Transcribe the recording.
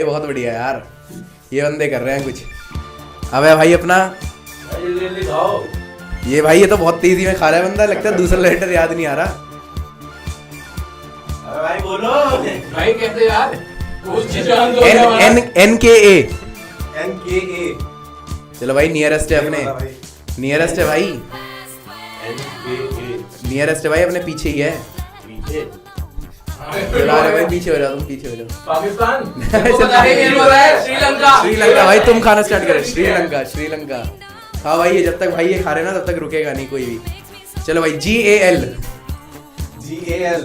ये बहुत बढ़िया यार, ये बंदे कर रहे हैं कुछ। अबे भाई अपना जल्दी खाओ। ये भाई, ये तो बहुत तेजी में खा रहा है बंदा, लगता है दूसरा लेटर याद नहीं आ रहा। अबे भाई बोलो। भाई कैसे यार NKA। NKA। चलो भाई, नियरेस्ट है अपने, नियरेस्ट है भाई, NKA। नियरेस्ट है भाई, अपने पीछे ही है। पीछे। चलो अरे भाई पीछे हो जाओ, तुम पीछे हो जाओ। पाकिस्तान श्रीलंका। श्रीलंका भाई, तुम खाना स्टार्ट करो। श्रीलंका, श्रीलंका। हाँ भाई, ये जब तक भाई ये खा रहे ना तब तक रुकेगा नहीं कोई भी। चलो भाई, GAL। GAL।